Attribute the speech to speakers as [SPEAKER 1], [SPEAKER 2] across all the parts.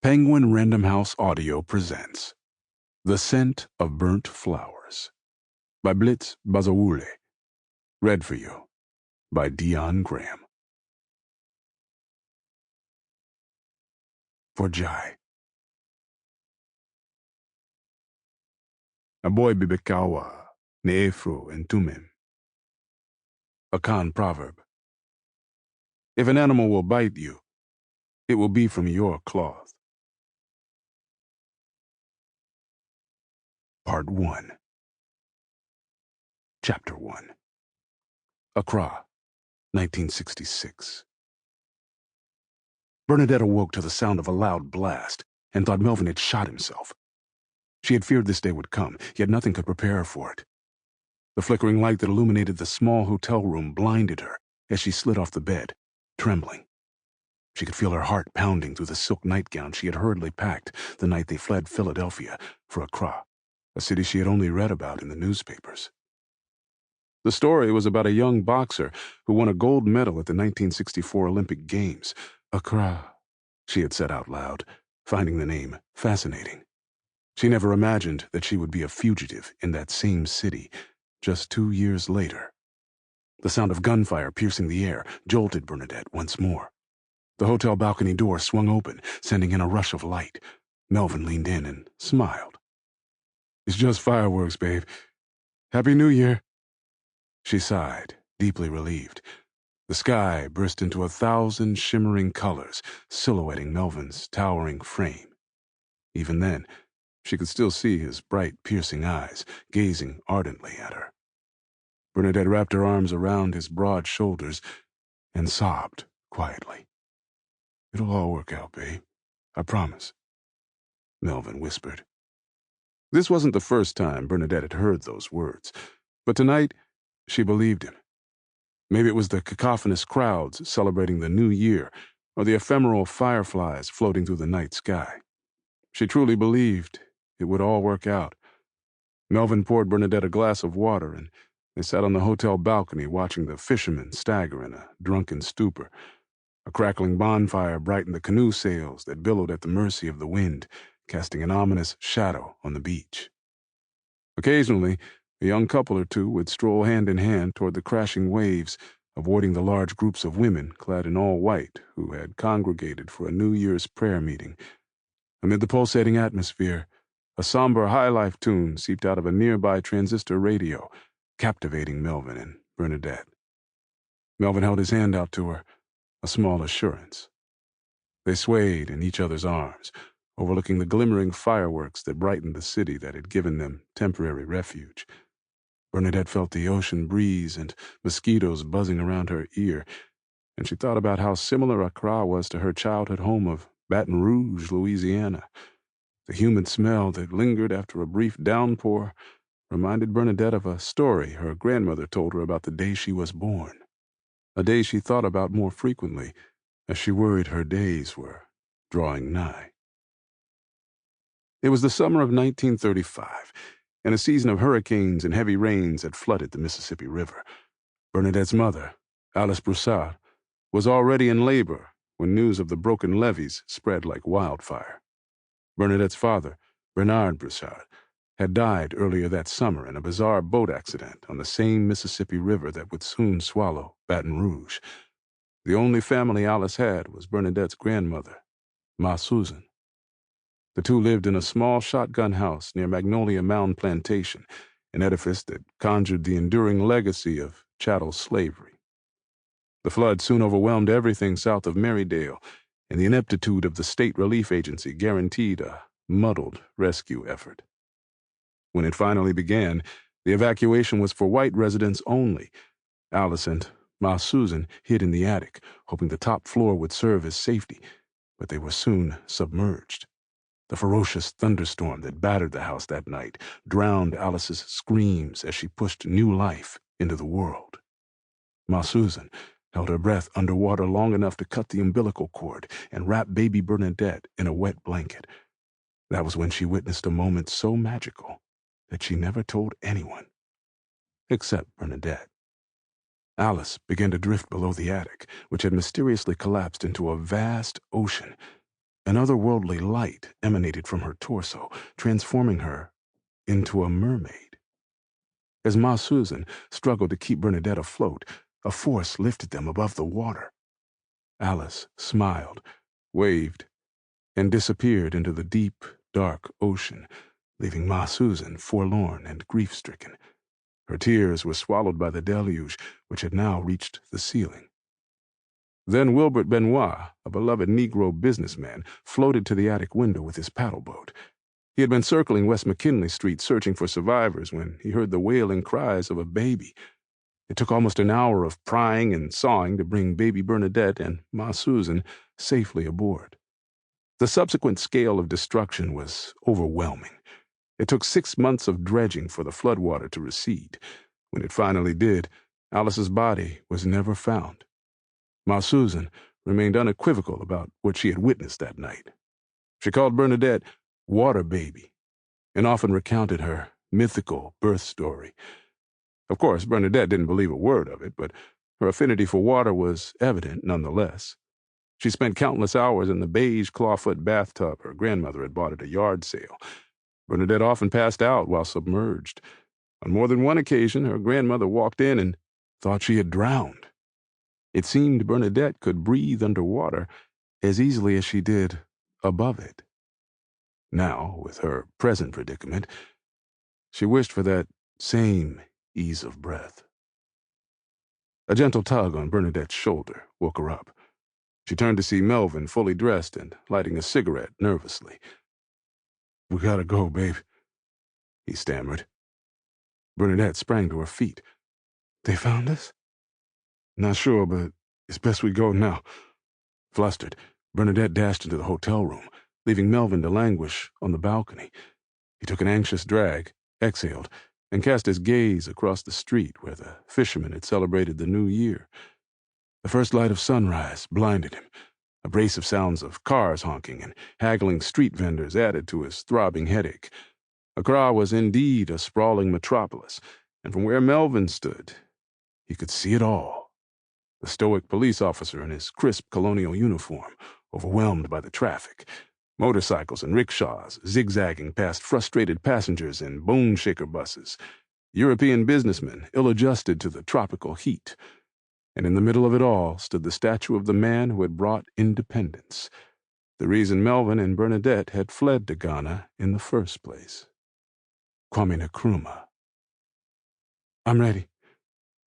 [SPEAKER 1] Penguin Random House Audio presents The Scent of Burnt Flowers by Blitz Bazawule. Read for you by Dion Graham. For Jai. Aboy bibekawa, neefru and tumim. A Khan proverb. If an animal will bite you, it will be from your cloth. Part 1. Chapter 1. Accra, 1966. Bernadette awoke to the sound of a loud blast and thought Melvin had shot himself. She had feared this day would come, yet nothing could prepare her for it. The flickering light that illuminated the small hotel room blinded her as she slid off the bed, trembling. She could feel her heart pounding through the silk nightgown she had hurriedly packed the night they fled Philadelphia for Accra, a city she had only read about in the newspapers. The story was about a young boxer who won a gold medal at the 1964 Olympic Games. Accra, she had said out loud, finding the name fascinating. She never imagined that she would be a fugitive in that same city just 2 years later. The sound of gunfire piercing the air jolted Bernadette once more. The hotel balcony door swung open, sending in a rush of light. Melvin leaned in and smiled. "It's just fireworks, babe. Happy New Year." She sighed, deeply relieved. The sky burst into 1,000 shimmering colors, silhouetting Melvin's towering frame. Even then, she could still see his bright, piercing eyes, gazing ardently at her. Bernadette wrapped her arms around his broad shoulders and sobbed quietly. "It'll all work out, babe. I promise," Melvin whispered. This wasn't the first time Bernadette had heard those words, but tonight she believed him. Maybe it was the cacophonous crowds celebrating the new year, or the ephemeral fireflies floating through the night sky. She truly believed it would all work out. Melvin poured Bernadette a glass of water, and they sat on the hotel balcony watching the fishermen stagger in a drunken stupor. A crackling bonfire brightened the canoe sails that billowed at the mercy of the wind, casting an ominous shadow on the beach. Occasionally, a young couple or two would stroll hand in hand toward the crashing waves, avoiding the large groups of women clad in all white who had congregated for a New Year's prayer meeting. Amid the pulsating atmosphere, a somber high-life tune seeped out of a nearby transistor radio, captivating Melvin and Bernadette. Melvin held his hand out to her, a small assurance. They swayed in each other's arms, overlooking the glimmering fireworks that brightened the city that had given them temporary refuge. Bernadette felt the ocean breeze and mosquitoes buzzing around her ear, and she thought about how similar Accra was to her childhood home of Baton Rouge, Louisiana. The humid smell that lingered after a brief downpour reminded Bernadette of a story her grandmother told her about the day she was born, a day she thought about more frequently as she worried her days were drawing nigh. It was the summer of 1935, and a season of hurricanes and heavy rains had flooded the Mississippi River. Bernadette's mother, Alice Broussard, was already in labor when news of the broken levees spread like wildfire. Bernadette's father, Bernard Broussard, had died earlier that summer in a bizarre boat accident on the same Mississippi River that would soon swallow Baton Rouge. The only family Alice had was Bernadette's grandmother, Ma Susan. The two lived in a small shotgun house near Magnolia Mound Plantation, an edifice that conjured the enduring legacy of chattel slavery. The flood soon overwhelmed everything south of Marydale, and the ineptitude of the state relief agency guaranteed a muddled rescue effort. When it finally began, the evacuation was for white residents only. Alice and Ma Susan hid in the attic, hoping the top floor would serve as safety, but they were soon submerged. The ferocious thunderstorm that battered the house that night drowned Alice's screams as she pushed new life into the world. Ma Susan held her breath underwater long enough to cut the umbilical cord and wrap baby Bernadette in a wet blanket. That was when she witnessed a moment so magical that she never told anyone, except Bernadette. Alice began to drift below the attic, which had mysteriously collapsed into a vast ocean, An otherworldly light emanated from her torso, transforming her into a mermaid. As Ma Susan struggled to keep Bernadette afloat, a force lifted them above the water. Alice smiled, waved, and disappeared into the deep, dark ocean, leaving Ma Susan forlorn and grief-stricken. Her tears were swallowed by the deluge, which had now reached the ceiling. Then Wilbert Benoit, a beloved Negro businessman, floated to the attic window with his paddle-boat. He had been circling West McKinley Street searching for survivors when he heard the wailing cries of a baby. It took almost an hour of prying and sawing to bring baby Bernadette and Ma Susan safely aboard. The subsequent scale of destruction was overwhelming. It took 6 months of dredging for the floodwater to recede. When it finally did, Alice's body was never found. Ma Susan remained unequivocal about what she had witnessed that night. She called Bernadette Water Baby and often recounted her mythical birth story. Of course, Bernadette didn't believe a word of it, but her affinity for water was evident nonetheless. She spent countless hours in the beige clawfoot bathtub her grandmother had bought at a yard sale. Bernadette often passed out while submerged. On more than one occasion, her grandmother walked in and thought she had drowned. It seemed Bernadette could breathe underwater as easily as she did above it. Now, with her present predicament, she wished for that same ease of breath. A gentle tug on Bernadette's shoulder woke her up. She turned to see Melvin, fully dressed and lighting a cigarette nervously. "We gotta go, babe," he stammered. Bernadette sprang to her feet. "They found us?" "Not sure, but it's best we go now." Flustered, Bernadette dashed into the hotel room, leaving Melvin to languish on the balcony. He took an anxious drag, exhaled, and cast his gaze across the street where the fishermen had celebrated the new year. The first light of sunrise blinded him. Abrasive sounds of cars honking and haggling street vendors added to his throbbing headache. Accra was indeed a sprawling metropolis, and from where Melvin stood, he could see it all. The stoic police officer in his crisp colonial uniform, overwhelmed by the traffic. Motorcycles and rickshaws zigzagging past frustrated passengers in bone-shaker buses. European businessmen ill-adjusted to the tropical heat. And in the middle of it all stood the statue of the man who had brought independence, the reason Melvin and Bernadette had fled to Ghana in the first place. Kwame Nkrumah. "I'm ready,"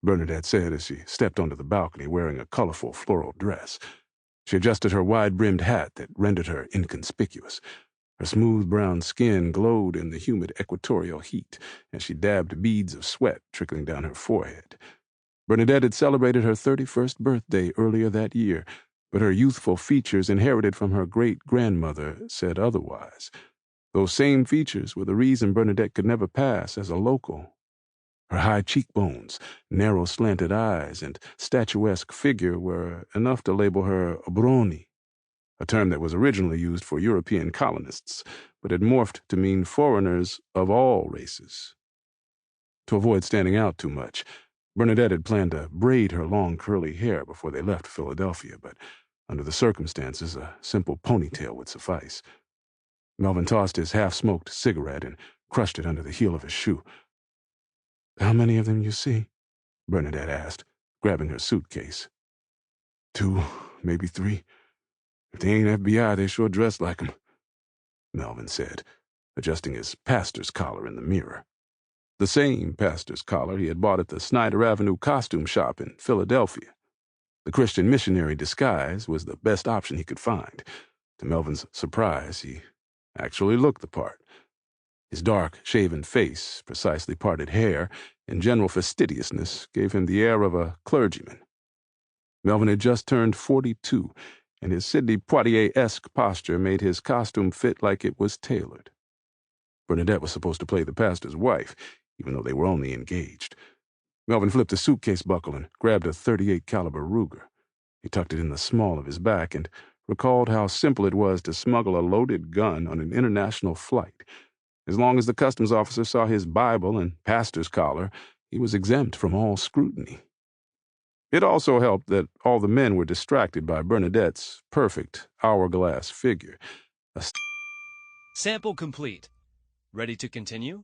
[SPEAKER 1] Bernadette said as she stepped onto the balcony wearing a colorful floral dress. She adjusted her wide-brimmed hat that rendered her inconspicuous. Her smooth brown skin glowed in the humid equatorial heat, and she dabbed beads of sweat trickling down her forehead. Bernadette had celebrated her 31st birthday earlier that year, but her youthful features inherited from her great-grandmother said otherwise. Those same features were the reason Bernadette could never pass as a local. Her high cheekbones, narrow slanted eyes, and statuesque figure were enough to label her Obroni, a term that was originally used for European colonists, but had morphed to mean foreigners of all races. To avoid standing out too much, Bernadette had planned to braid her long curly hair before they left Philadelphia, but under the circumstances, a simple ponytail would suffice. Melvin tossed his half-smoked cigarette and crushed it under the heel of his shoe. "How many of them you see?" Bernadette asked, grabbing her suitcase. "2, maybe 3. If they ain't FBI, they sure dress like 'em," Melvin said, adjusting his pastor's collar in the mirror. The same pastor's collar he had bought at the Snyder Avenue costume shop in Philadelphia. The Christian missionary disguise was the best option he could find. To Melvin's surprise, he actually looked the part. His dark, shaven face, precisely parted hair, and general fastidiousness gave him the air of a clergyman. Melvin had just turned 42, and his Sidney Poitier-esque posture made his costume fit like it was tailored. Bernadette was supposed to play the pastor's wife, even though they were only engaged. Melvin flipped a suitcase buckle and grabbed a .38 caliber Ruger. He tucked it in the small of his back and recalled how simple it was to smuggle a loaded gun on an international flight. As long as the customs officer saw his Bible and pastor's collar, he was exempt from all scrutiny. It also helped that all the men were distracted by Bernadette's perfect hourglass figure.
[SPEAKER 2] Sample complete. Ready to continue?